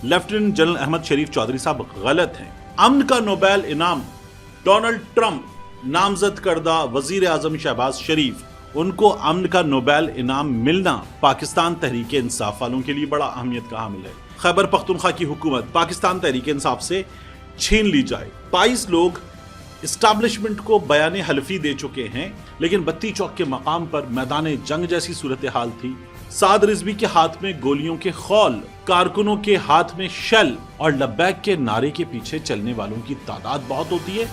Lieutenant general Ahmad शरीफ चौधरी साहब गलत हैं। अमन का नोबेल इनाम डोनाल्ड ट्रंप नामजद करदा वजीर आजम शहबाज शरीफ, उनको अमन का नोबेल इनाम मिलना पाकिस्तान तहरीक इंसाफ वालों के लिए बड़ा अहमियत का हामिल है। खैबर पख्तूनख्वा की हुकूमत पाकिस्तान तहरीक इंसाफ से छीन ली जाए। 22 लोग इस्टेब्लिशमेंट को बयान हल्फी दे चुके हैं, लेकिन बत्ती चौक के मकाम पर मैदान जंग जैसी सूरत हाल थी। साद रिजवी के हाथ में गोलियों के खौल, कारकुनों के हाथ में शेल और लब्बैक के नारे के पीछे चलने वालों की तादाद बहुत होती है।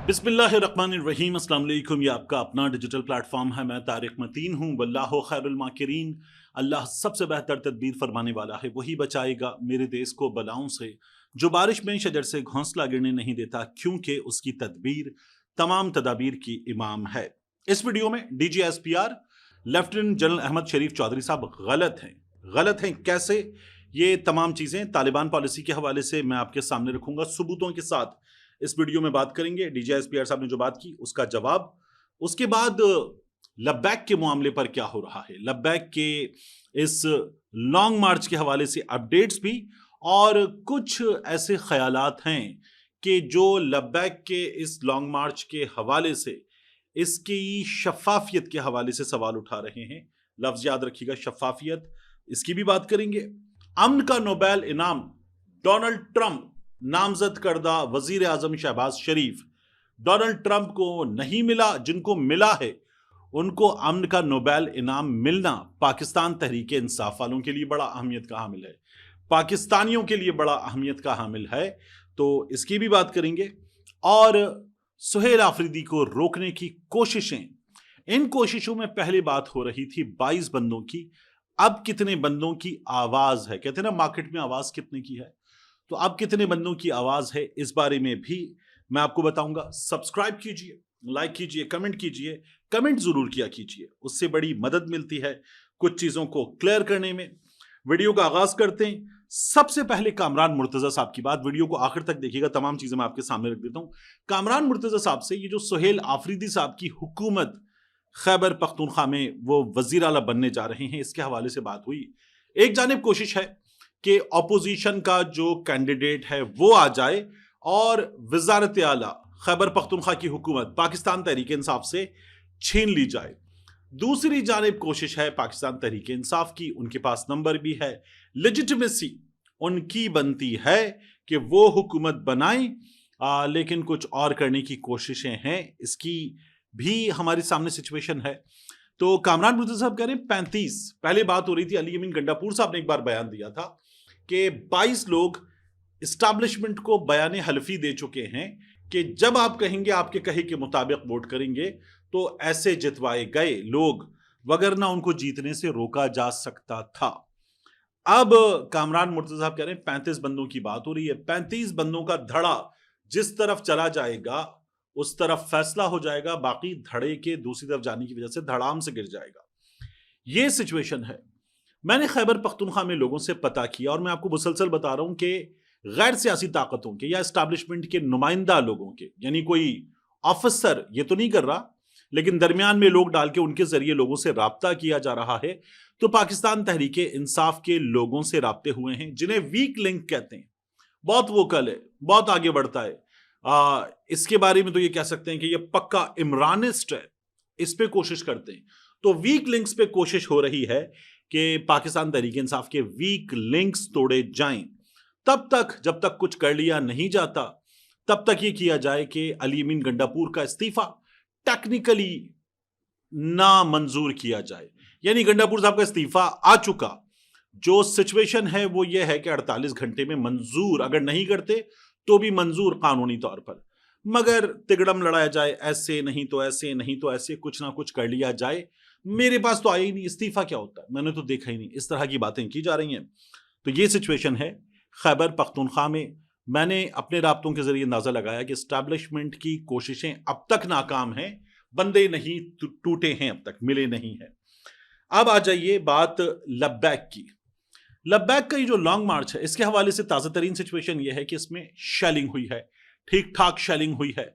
बिस्मिल्लाहिर्रहमानिर्रहीम, अस्सलाम वालेकुम। ये आपका अपना डिजिटल प्लेटफॉर्म है। मैं तारिक मतीन हूँ। वल्लाहु खैरुल माकिरीन। अल्लाह सबसे बेहतर तदबीर फरमाने वाला है, वही बचाएगा मेरे देश को बलाओं से। जो बारिश में शजर से घोंसला गिरने नहीं देता, क्योंकि उसकी तदबीर तमाम तदाबीर की इमाम है। इस वीडियो में DGSPR लेफ्टिनेंट जनरल अहमद शरीफ चौधरी साहब गलत हैं। गलत हैं कैसे? ये तमाम चीज़ें तालिबान पॉलिसी के हवाले से मैं आपके सामने रखूंगा, सबूतों के साथ इस वीडियो में बात करेंगे। DGSPR साहब ने जो बात की उसका जवाब, उसके बाद लब्बैक के मामले पर क्या हो रहा है, लब्बैक के इस लॉन्ग मार्च के हवाले से अपडेट्स भी, और कुछ ऐसे ख्यालात हैं कि जो लब्बैक के इस लॉन्ग मार्च के हवाले से इसकी शफाफियत के हवाले से सवाल उठा रहे हैं। लफ्ज याद रखिएगा, शफाफियत, इसकी भी बात करेंगे। अमन का नोबेल इनाम डोनाल्ड ट्रंप नामजद करदा वजीर आजम शहबाज शरीफ, डोनाल्ड ट्रंप को नहीं मिला, जिनको मिला है उनको अमन का नोबेल इनाम मिलना पाकिस्तान तहरीक इंसाफ वालों के लिए बड़ा अहमियत का हामिल है, पाकिस्तानियों के लिए बड़ा अहमियत का हामिल है। तो इसकी भी बात करेंगे। और सुहेल आफरीदी को रोकने की कोशिशें, इन कोशिशों में पहले बात हो रही थी 22 बंदों की, अब कितने बंदों की आवाज है? कहते हैं ना, मार्केट में आवाज कितने की है, तो अब कितने बंदों की आवाज है, इस बारे में भी मैं आपको बताऊंगा। सब्सक्राइब कीजिए, लाइक कीजिए, कमेंट कीजिए। कमेंट जरूर किया कीजिए, उससे बड़ी मदद मिलती है कुछ चीजों को क्लियर करने में। वीडियो का आगाज करते हैं। सबसे पहले कामरान मुर्तजा साहब की बात, वीडियो को आखिर तक देखिएगा, तमाम चीजें मैं आपके सामने रख देता हूं। कामरान मुर्तजा साहब से ये जो सुहेल आफरीदी साहब की हुकूमत खैबर पख्तूनख्वा में वो वजीर आला बनने जा रहे हैं, इसके हवाले से बात हुई। एक जानिब कोशिश है कि ऑपोजिशन का जो कैंडिडेट है वो आ जाए और वजारत आला खैबर पख्तूनख्वा की हुकूमत पाकिस्तान तहरीक इंसाफ से छीन ली जाए। दूसरी जानिब कोशिश है पाकिस्तान तहरीक इंसाफ की, उनके पास नंबर भी है, लेजिटिमेसी उनकी बनती है कि वो हुकूमत बनाएं, लेकिन कुछ और करने की कोशिशें हैं, इसकी भी हमारे सामने सिचुएशन है। तो कामरान मुर्तजा साहब कह रहे हैं 35, पहले बात हो रही थी, अली अमीन गंडापुर साहब ने एक बार बयान दिया था कि 22 लोग इस्टेब्लिशमेंट को बयान हल्फी दे चुके हैं कि जब आप कहेंगे, आपके कहे के मुताबिक वोट करेंगे, तो ऐसे जितवाए गए लोग, वगरना उनको जीतने से रोका जा सकता था। अब कामरान मुर्तजा साहब कह रहे हैं 35 बंदों की बात हो रही है। 35 बंदों का धड़ा जिस तरफ चला जाएगा उस तरफ फैसला हो जाएगा, बाकी धड़े के दूसरी तरफ जाने की वजह से धड़ाम से गिर जाएगा। यह सिचुएशन है। मैंने खैबर पख्तूनख्वा में लोगों से पता किया, और मैं आपको मुसलसल बता रहा हूं कि गैर सियासी ताकतों के या एस्टैब्लिशमेंट के नुमाइंदा लोगों के, यानी कोई ऑफिसर ये तो नहीं कर रहा, लेकिन दरमियान में लोग डाल के उनके जरिए लोगों से राब्ता किया जा रहा है। तो पाकिस्तान तहरीक इंसाफ के लोगों से राब्ते हुए हैं, जिन्हें वीक लिंक कहते हैं। बहुत वोकल है, बहुत आगे बढ़ता है। इसके बारे में तो ये कह सकते हैं कि ये पक्का इमरानिस्ट है, इस पे कोशिश करते हैं। तो वीक लिंक्स पे कोशिश हो रही है कि पाकिस्तान तहरीक इंसाफ के वीक लिंक्स तोड़े जाएं। तब तक जब तक कुछ कर लिया नहीं जाता, तब तक ये किया जाए कि अली अमीन गंडापुर का इस्तीफा टेक्निकली ना मंजूर किया जाए। यानी गंडापुर साहब का इस्तीफा आ चुका, जो सिचुएशन है वो ये है कि 48 घंटे में मंजूर, अगर नहीं करते तो भी मंजूर कानूनी तौर पर, मगर तिगड़म लड़ाया जाए, ऐसे नहीं तो ऐसे, नहीं तो ऐसे, कुछ ना कुछ कर लिया जाए। मेरे पास तो आया ही नहीं, इस्तीफा क्या होता है मैंने तो देखा ही नहीं, इस तरह की बातें की जा रही हैं। तो ये सिचुएशन है खैबर पख्तूनख्वा में। मैंने अपने राब्तों के जरिए अंदाजा लगाया कि एस्टैब्लिशमेंट की कोशिशें अब तक नाकाम हैं, बंदे नहीं टूटे हैं, अब तक मिले नहीं हैं। अब आ जाइए बात लब्बैक की। लब्बैक का ये जो लॉन्ग मार्च है, इसके हवाले से ताज़ा तरीन सिचुएशन ये है कि इसमें शेलिंग हुई है, ठीक ठाक शेलिंग हुई है।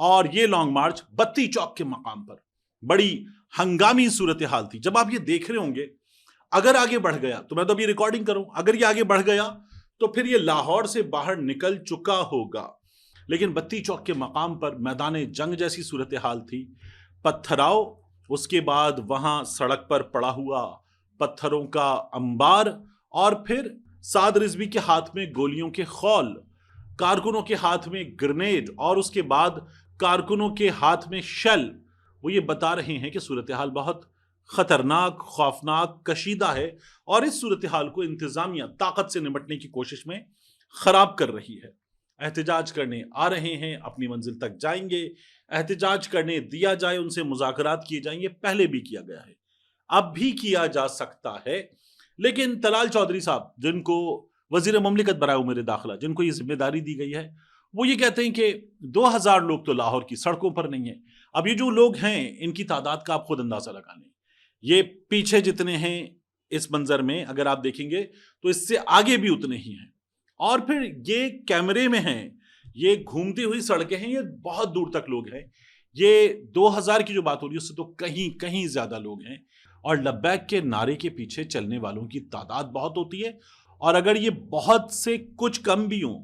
और ये लॉन्ग मार्च बत्ती चौक के मकाम पर, बड़ी हंगामी सूरत हाल थी। जब आप ये देख रहे होंगे, अगर आगे बढ़ गया तो मैं तो अभी रिकॉर्डिंग करूं, अगर ये आगे बढ़ गया तो फिर ये लाहौर से बाहर निकल चुका होगा। लेकिन बत्ती चौक के मकाम पर मैदान जंग जैसी सूरत हाल थी। पत्थराव, उसके बाद वहां सड़क पर पड़ा हुआ पत्थरों का अंबार, और फिर साद रिजवी के हाथ में गोलियों के खौल, कारकुनों के हाथ में ग्रेनेड, और उसके बाद कारकुनों के हाथ में शेल। वो ये बता रहे हैं कि सूरत हाल बहुत खतरनाक, खौफनाक, कशीदा है, और इस सूरत हाल को इंतजामिया ताकत से निपटने की कोशिश में खराब कर रही है। एहतजाज करने आ रहे हैं, अपनी मंजिल तक जाएंगे, एहतजाज करने दिया जाए, उनसे मुज़ाकरात किए जाएंगे, पहले भी किया गया है, अब भी किया जा सकता है। लेकिन तलाल चौधरी साहब, जिनको वजीर ममलिकत बराए उमूर दाखिला, जिनको ये जिम्मेदारी दी गई है, वो ये कहते हैं कि 2000 लोग तो लाहौर की सड़कों पर नहीं है। अब ये जो लोग हैं, इनकी तादाद का आप खुद अंदाजा लगा लें। ये पीछे जितने हैं इस मंजर में, अगर आप देखेंगे तो इससे आगे भी उतने ही हैं, और फिर ये कैमरे में हैं, ये घूमती हुई सड़कें हैं, ये बहुत दूर तक लोग हैं। ये 2000 की जो बात हो रही है उससे तो कहीं कहीं ज्यादा लोग हैं, और लब्बैक के नारे के पीछे चलने वालों की तादाद बहुत होती है। और अगर ये बहुत से कुछ कम भी हों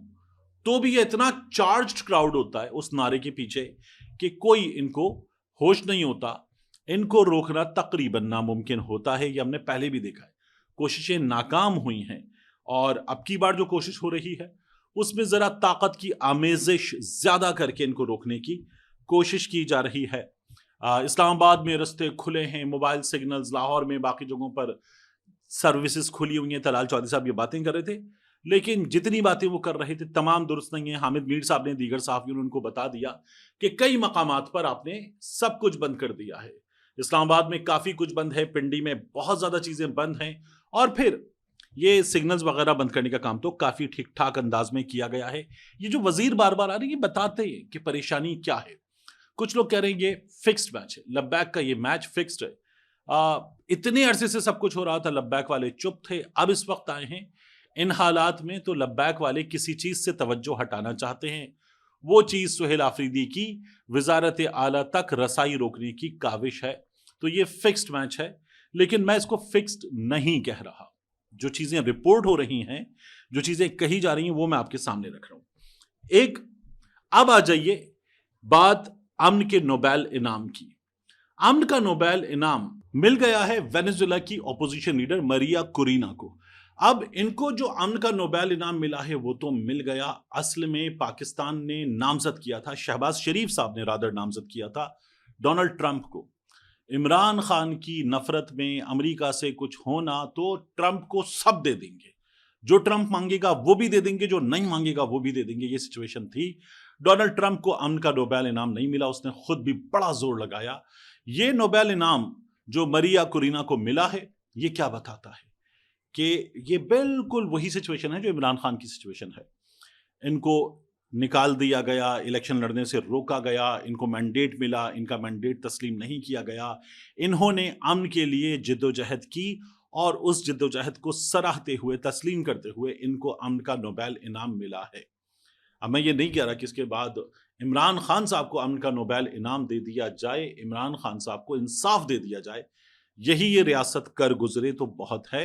तो भी ये इतना चार्ज्ड क्राउड होता है उस नारे के पीछे कि कोई इनको होश नहीं होता। इनको रोकना तकरीबन नामुमकिन होता है, ये हमने पहले भी देखा है। कोशिशें नाकाम हुई हैं, और अब की बार जो कोशिश हो रही है उसमें जरा ताकत की आमेजिश ज्यादा करके इनको रोकने की कोशिश की जा रही है। इस्लामाबाद में रास्ते खुले हैं, मोबाइल सिग्नल्स, लाहौर में बाकी जगहों पर सर्विसेज खुली हुई हैं। तलाल चौधरी साहब ये बातें कर रहे थे, लेकिन जितनी बातें वो कर रहे थे तमाम दुरुस्त नहीं है। हामिद मीर साहब ने, दीगर सहाफियों ने उनको बता दिया कि कई मकामात पर आपने सब कुछ बंद कर दिया है। इस्लामाबाद में काफी कुछ बंद है, पिंडी में बहुत ज्यादा चीजें बंद हैं, और फिर ये सिग्नल्स वगैरह बंद करने का काम तो काफी ठीक ठाक अंदाज में किया गया है। ये जो वजीर बार बार आ रहे हैं, ये बताते हैं कि परेशानी क्या है। कुछ लोग कह रहे हैं ये फिक्स्ड मैच है, लब्बैक का ये मैच फिक्स्ड है। इतने अरसे से सब कुछ हो रहा था, लब्बैक वाले चुप थे, अब इस वक्त आए हैं। इन हालात में तो लब्बैक वाले किसी चीज से तवज्जो हटाना चाहते हैं। वो चीज सुहेल आफरीदी की वजारत आला तक रसाई रोकने की काविश है। तो ये फिक्स्ड मैच है, लेकिन मैं इसको फिक्स्ड नहीं कह रहा। जो चीजें रिपोर्ट हो रही हैं, जो चीजें कही जा रही हैं, वो मैं आपके सामने रख रहा हूं। एक, अब आ जाइए बात अमन के नोबेल इनाम की। अमन का नोबेल इनाम मिल गया है वेनेजुएला की ऑपोजिशन लीडर मरिया कुरीना को। अब इनको जो अमन का नोबेल इनाम मिला है वो तो मिल गया, असल में पाकिस्तान ने नामजद किया था, शहबाज शरीफ साहब ने रादर नामजद किया था डोनाल्ड ट्रंप को। इमरान खान की नफरत में अमेरिका से कुछ होना तो ट्रंप को सब दे देंगे, जो ट्रंप मांगेगा वो भी दे देंगे, जो नहीं मांगेगा वो भी दे देंगे, ये सिचुएशन थी। डोनाल्ड ट्रंप को अमन का नोबेल इनाम नहीं मिला, उसने खुद भी बड़ा जोर लगाया। ये नोबेल इनाम जो मरिया कुरीना को मिला है, ये क्या बताता है कि ये बिल्कुल वही सिचुएशन है जो इमरान खान की सिचुएशन है। इनको निकाल दिया गया, इलेक्शन लड़ने से रोका गया, इनको मैंडेट मिला, इनका मैंडेट तस्लीम नहीं किया गया। इन्होंने अमन के लिए जिद्दोजहद की, और उस जिद्दोजहद को सराहते हुए, तस्लीम करते हुए इनको अमन का नोबेल इनाम मिला है। अब मैं ये नहीं कह रहा कि इसके बाद इमरान खान साहब को अमन का नोबेल इनाम दे दिया जाए, इमरान खान साहब को इंसाफ दे दिया जाए, यही ये रियासत कर गुजरे तो बहुत है।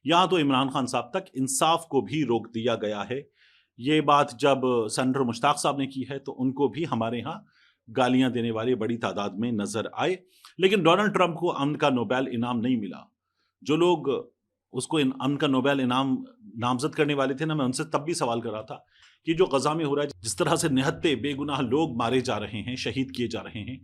यहाँ तो इमरान खान साहब तक इंसाफ को भी रोक दिया गया है। ये बात जब सेनेटर मुश्ताक साहब ने की है तो उनको भी हमारे यहाँ गालियां देने वाले बड़ी तादाद में नजर आए। लेकिन डोनाल्ड ट्रंप को अमन का नोबेल इनाम नहीं मिला। जो लोग उसको अमन का नोबेल इनाम नामजद करने वाले थे ना, मैं उनसे तब भी सवाल कर रहा था कि जो गजा में हो रहा है, जिस तरह से निहत्ते बेगुनाह लोग मारे जा रहे हैं, शहीद किए जा रहे हैं,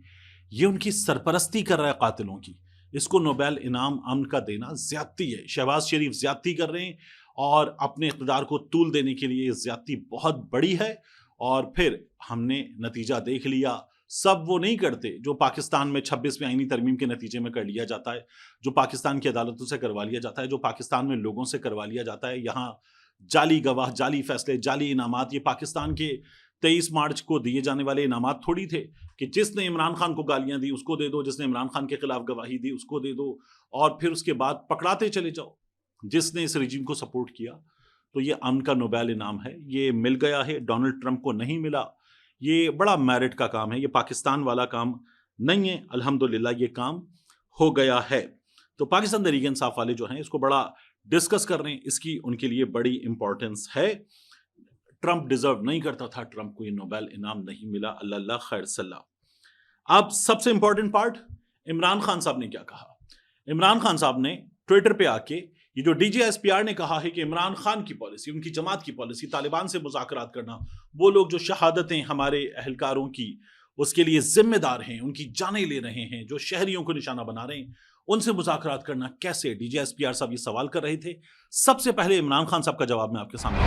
ये उनकी सरपरस्ती कर रहा है कातिलों की। इसको नोबेल इनाम अमन का देना ज्यादती है। शहबाज शरीफ ज्यादती कर रहे हैं, और अपने इक़्तिदार को तूल देने के लिए ज्यादती बहुत बड़ी है। और फिर हमने नतीजा देख लिया। सब वो नहीं करते जो पाकिस्तान में 26वें आईनी तरमीम के नतीजे में कर लिया जाता है, जो पाकिस्तान की अदालतों से करवा लिया जाता है, जो पाकिस्तान में लोगों से करवा लिया जाता है। यहाँ जाली गवाह, जाली फैसले, जाली इनामात। ये पाकिस्तान के 23 मार्च को दिए जाने वाले इनामात थोड़ी थे कि जिसने इमरान खान को गालियां दी उसको दे दो, जिसने इमरान खान के खिलाफ गवाही दी उसको दे दो, और फिर उसके बाद पकड़ाते चले जाओ जिसने इस रजीम को सपोर्ट किया। तो ये अमन का नोबेल इनाम है, ये मिल गया है, डोनाल्ड ट्रंप को नहीं मिला। ये बड़ा मेरिट का काम है, ये पाकिस्तान वाला काम نہیں ہے. الحمدللہ یہ کام ہو گیا ہے. تو پاکستان تحریک انصاف والے جو ہیں اس کو بڑا ڈسکس کر رہے ہیں, اس کی ان کے لیے بڑی امپورٹنس ہے. ٹرمپ ڈیزرو نہیں کرتا تھا, ٹرمپ کو یہ نوبیل انعام نہیں ملا. اللہ اللہ خیر صلاح. اب سب سے امپورٹنٹ پارٹ, عمران خان صاحب نے کیا کہا. عمران خان صاحب نے ٹویٹر پہ آ کے یہ جو D G S P R نے کہا ہے کہ عمران خان کی پالیسی, ان کی جماعت کی پالیسی طالبان سے مذاکرات کرنا, وہ لوگ جو شہادتیں ہمارے اہلکاروں کی اس کے لیے ذمہ دار ہیں, ان کی جانیں لے رہے ہیں, جو شہریوں کو نشانہ بنا رہے ہیں, ان سے مذاکرات کرنا کیسے. D G S P R صاحب یہ سوال کر رہے تھے. سب سے پہلے عمران خان صاحب کا جواب میں آپ کے سامنے.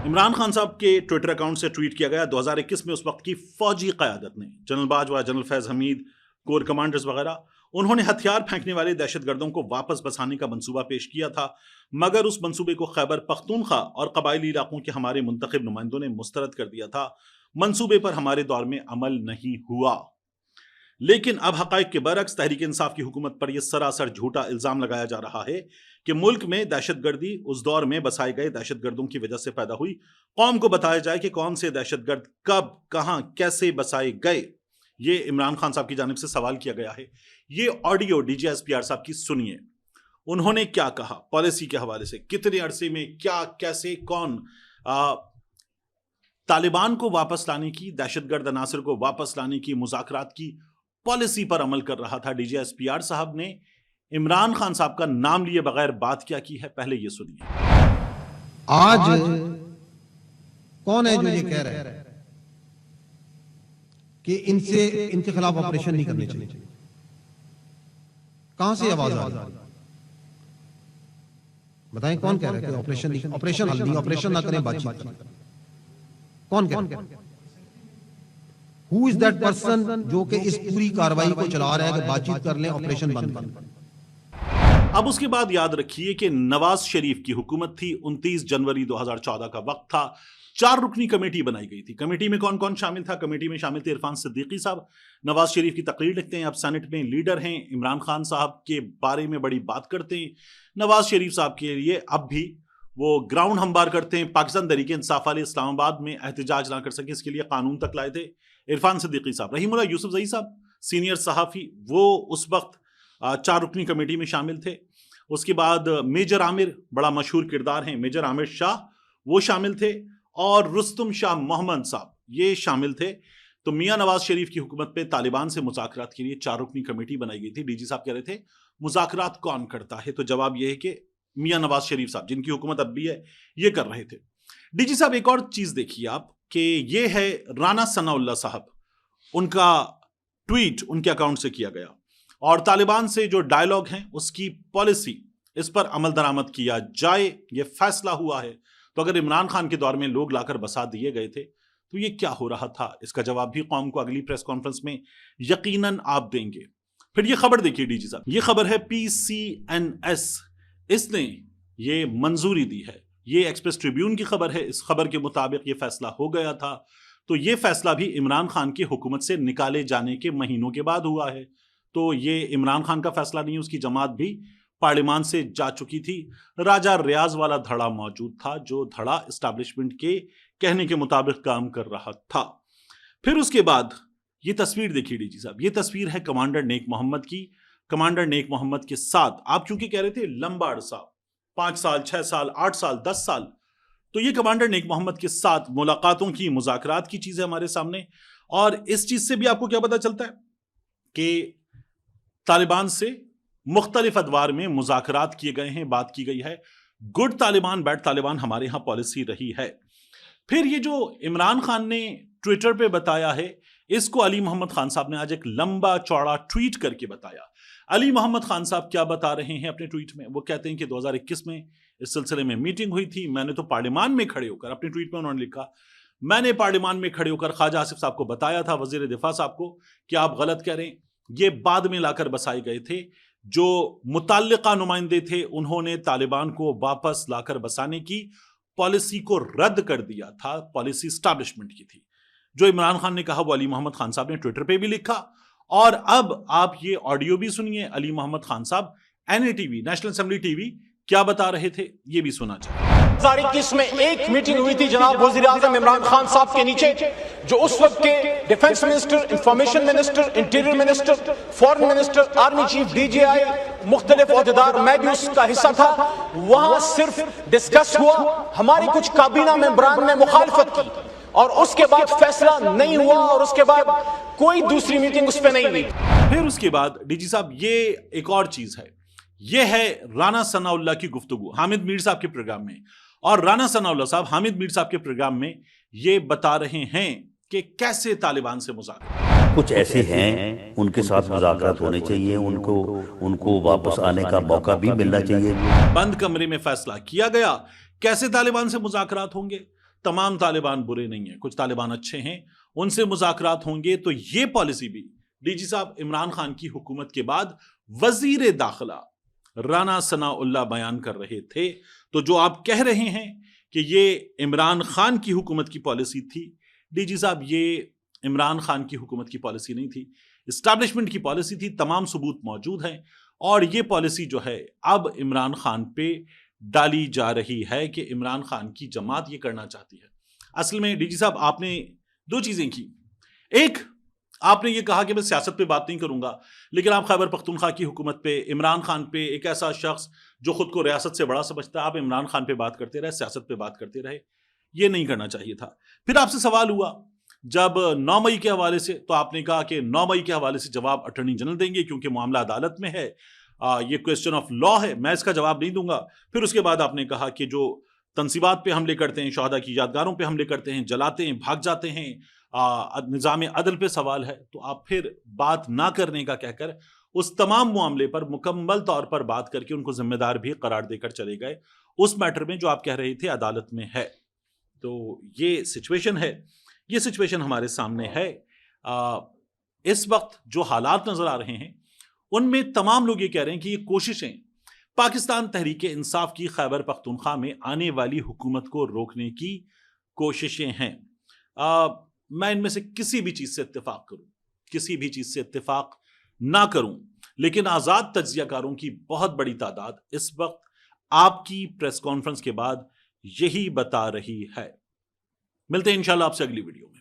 عمران خان صاحب کے ٹویٹر اکاؤنٹ سے ٹویٹ کیا گیا 2021 میں اس وقت کی فوجی قیادت نے, جنرل باجوہ, جنرل فیض حمید, کور کمانڈرز وغیرہ, انہوں نے ہتھیار پھینکنے والے دہشت گردوں کو واپس بسانے کا منصوبہ پیش کیا تھا, مگر اس منصوبے کو خیبر پختونخوا اور قبائلی علاقوں کے ہمارے منتخب نمائندوں نے مسترد کر دیا تھا. منصوبے پر ہمارے دور میں عمل نہیں ہوا. لیکن اب حقائق کے برعکس تحریک انصاف کی حکومت پر یہ سراسر جھوٹا الزام لگایا جا رہا ہے کہ ملک میں دہشت گردی اس دور میں بسائے گئے دہشت گردوں کی وجہ سے پیدا ہوئی. قوم کو بتایا جائے کہ کون سے دہشت گرد کب, کہاں, کیسے بسائے گئے. یہ عمران خان صاحب کی جانب سے سوال کیا گیا ہے. یہ audio D G S P R صاحب کی سنیے. انہوں نے کیا کہا پالیسی کے حوالے سے, کتنے عرصے میں کیا, کیسے, کون طالبان کو واپس لانے کی, دہشت گرد عناصر کو واپس لانے کی, مذاکرات کی پالیسی پر عمل کر رہا تھا. D G S P R صاحب نے عمران خان صاحب کا نام لیے بغیر بات کیا کی ہے, پہلے یہ سنیے. آج کون ہے جو یہ کہہ رہا ہے کہ ان کے خلاف آپریشن نہیں کرنے چاہیے؟ کہاں سے آواز آ رہی ہے؟ بتائیں کون کہہ رہا ہے کہ آپریشن حل نہیں, آپریشن نہ کریں, بات چیت کریں؟ کون کہہ رہا ہے؟ Who is that person جو کہ اس پوری کاروائی کو چلا رہا ہے کہ بات چیت کر لیں, آپریشن بند کر لیں؟ اب اس کے بعد یاد رکھیے کہ نواز شریف کی حکومت تھی, 29 جنوری 2014 کا وقت تھا, 4 رکنی کمیٹی بنائی گئی تھی. کمیٹی میں کون کون شامل تھا؟ کمیٹی میں شامل تھے عرفان صدیقی صاحب, نواز شریف کی تقریر لکھتے ہیں, اب سینٹ میں لیڈر ہیں, عمران خان صاحب کے بارے میں بڑی بات کرتے ہیں, نواز شریف صاحب کے لیے اب بھی وہ گراؤنڈ ہموار کرتے ہیں. پاکستان تحریک انصاف والے اسلام آباد میں احتجاج نہ کر سکے, اس کے لیے قانون تک لائے تھے عرفان صدیقی صاحب. رحیم اللہ یوسف زئی صاحب سینئر صحافی, وہ اس وقت 4 رکنی کمیٹی میں شامل تھے. اس کے بعد میجر عامر, بڑا مشہور کردار ہیں میجر عامر شاہ, وہ شامل تھے, اور رستم شاہ محمد صاحب یہ شامل تھے. تو میاں نواز شریف کی حکومت پہ طالبان سے مذاکرات کے لیے 4 رکنی کمیٹی بنائی گئی تھی. ڈی جی صاحب کہہ رہے تھے مذاکرات کون کرتا ہے, تو جواب یہ ہے کہ میاں نواز شریف صاحب, جن کی حکومت اب بھی ہے, یہ کر رہے تھے. ڈی جی صاحب ایک اور چیز دیکھیے آپ کہ یہ ہے رانا ثناء اللہ صاحب, ان کا ٹویٹ ان کے اکاؤنٹ سے کیا گیا, اور طالبان سے جو ڈائلاگ ہیں اس کی پالیسی, اس پر عمل درآمد کیا جائے, یہ فیصلہ ہوا ہے. تو اگر عمران خان کے دور میں لوگ لا کر بسا دیے گئے تھے تو یہ کیا ہو رہا تھا؟ اس کا جواب بھی قوم کو اگلی پریس کانفرنس میں یقیناً آپ دیں گے. پھر یہ خبر دیکھیے ڈی جی صاحب, یہ خبر ہے PCNS, اس نے یہ منظوری دی ہے. یہ ایکسپریس ٹریبیون کی خبر ہے. اس خبر کے مطابق یہ فیصلہ ہو گیا تھا, تو یہ فیصلہ بھی عمران خان کی حکومت سے نکالے جانے کے مہینوں کے بعد ہوا ہے. تو یہ عمران خان کا فیصلہ نہیں, اس کی جماعت بھی پارلیمان سے جا چکی تھی. راجہ ریاض والا دھڑا موجود تھا, جو دھڑا اسٹیبلشمنٹ کے کہنے کے مطابق کام کر رہا تھا. پھر اس کے بعد یہ تصویر دیکھیے ڈی جی صاحب, یہ تصویر ہے کمانڈر نیک محمد کی. کمانڈر نیک محمد کے ساتھ آپ چونکہ کہہ رہے تھے لمبا عرصہ, 5 سال, 6 سال, 8 سال, 10 سال, تو یہ کمانڈر نیک محمد کے ساتھ ملاقاتوں کی, مذاکرات کی چیزیں ہمارے سامنے. اور اس چیز سے بھی آپ کو کیا پتا چلتا ہے کہ طالبان سے مختلف ادوار میں مذاکرات کیے گئے ہیں, بات کی گئی ہے. گڈ طالبان بیڈ طالبان ہمارے ہاں پالیسی رہی ہے. پھر یہ جو عمران خان نے ٹویٹر پہ بتایا ہے, اس کو علی محمد خان صاحب نے آج ایک لمبا چوڑا ٹویٹ کر کے بتایا. علی محمد خان صاحب کیا بتا رہے ہیں اپنے ٹویٹ میں؟ وہ کہتے ہیں کہ 2021 میں اس سلسلے میں میٹنگ ہوئی تھی. میں نے تو پارلیمان میں کھڑے ہو کر, اپنے ٹویٹ میں انہوں نے لکھا, میں نے پارلیمان میں کھڑے ہو کر خواجہ آصف صاحب کو بتایا تھا, وزیر دفاع صاحب کو, کہ آپ غلط کہہ رہے ہیں. یہ بعد میں لا کر بسائے گئے تھے. جو متعلقہ نمائندے تھے انہوں نے طالبان کو واپس لا کر بسانے کی پالیسی کو رد کر دیا تھا. پالیسی اسٹیبلشمنٹ کی تھی. جو عمران خان نے کہا وہ علی محمد خان صاحب نے ٹویٹر پہ بھی لکھا. اور اب آپ یہ آڈیو بھی سنیے, علی محمد خان صاحب NA TV national assembly TV کیا بتا رہے تھے, یہ بھی سنا چاہیے. 2021 میں ایک میٹنگ ہوئی تھی جناب وزیر اعظم عمران خان صاحب کے نیچے، جو اس وقت کے defence minister, information minister, interior minister, foreign minister, army chief, D G I, مختلف عہدیدار، میں بھی اس کا حصہ تھا. وہاں صرف ڈسکس ہوا، ہمارے کچھ کابینہ ممبران نے مخالفت کی اور اس کے بعد فیصلہ نہیں ہوا، اور اس کے بعد کوئی دوسری میٹنگ اس پہ نہیں ہوئی. پھر اس کے بعد ڈی جی صاحب یہ ایک اور چیز ہے، یہ ہے رانا ثناء اللہ کی گفتگو حامد میر صاحب کے پروگرام میں، اور رانا ثناء اللہ صاحب حامد میر صاحب کے پروگرام میں یہ بتا رہے ہیں کہ کیسے طالبان سے مذاکرات. کچھ ایسے ہیں ان کے ساتھ مذاکرات ہونے چاہیے، ان کو واپس آنے کا موقع بھی ملنا چاہیے. بند کمرے میں فیصلہ کیا گیا کیسے طالبان سے مذاکرات ہوں گے. تمام طالبان برے نہیں ہیں، کچھ طالبان اچھے ہیں، ان سے مذاکرات ہوں گے. تو یہ پالیسی بھی ڈی جی صاحب عمران خان کی حکومت کے بعد وزیر داخلہ رانا ثناء اللہ بیان کر رہے تھے. تو جو آپ کہہ رہے ہیں کہ یہ عمران خان کی حکومت کی پالیسی تھی، ڈی جی صاحب یہ عمران خان کی حکومت کی پالیسی نہیں تھی، اسٹیبلشمنٹ کی پالیسی تھی. تمام ثبوت موجود ہیں، اور یہ پالیسی جو ہے اب عمران خان پہ ڈالی جا رہی ہے کہ عمران خان کی جماعت یہ کرنا چاہتی ہے. اصل میں ڈی جی صاحب آپ نے دو چیزیں کی. ایک، آپ نے یہ کہا کہ میں سیاست پہ بات نہیں کروں گا، لیکن آپ خیبر پختونخوا کی حکومت پہ، عمران خان پہ، ایک ایسا شخص جو خود کو ریاست سے بڑا سمجھتا ہے، آپ عمران خان پہ بات کرتے رہے، سیاست پہ بات کرتے رہے. یہ نہیں کرنا چاہیے تھا. پھر آپ سے سوال ہوا جب 9 مئی کے حوالے سے، تو آپ نے کہا کہ 9 مئی کے حوالے سے جواب اٹارنی جنرل دیں گے کیونکہ معاملہ عدالت میں ہے، یہ کویسچن آف لا ہے، میں اس کا جواب نہیں دوں گا. پھر اس کے بعد آپ نے کہا کہ جو تنصیبات پہ حملے کرتے ہیں، شہداء کی یادگاروں پہ حملے کرتے ہیں، جلاتے ہیں، بھاگ جاتے ہیں، نظام عدل پہ سوال ہے. تو آپ پھر بات نہ کرنے کا کہہ کر اس تمام معاملے پر مکمل طور پر بات کر کے ان کو ذمہ دار بھی قرار دے کر چلے گئے اس میٹر میں جو آپ کہہ رہے تھے عدالت میں ہے. تو یہ سچویشن ہے، یہ سچویشن ہمارے سامنے ہے. اس وقت جو حالات نظر آ رہے ہیں ان میں تمام لوگ یہ کہہ رہے ہیں کہ یہ کوششیں پاکستان تحریک انصاف کی خیبر پختونخوا میں آنے والی حکومت کو روکنے کی کوششیں ہیں. میں ان میں سے کسی بھی چیز سے اتفاق کروں، کسی بھی چیز سے اتفاق نہ کروں، لیکن آزاد تجزیہ کاروں کی بہت بڑی تعداد اس وقت آپ کی پریس کانفرنس کے بعد یہی بتا رہی ہے. ملتے ہیں انشاءاللہ آپ سے اگلی ویڈیو میں.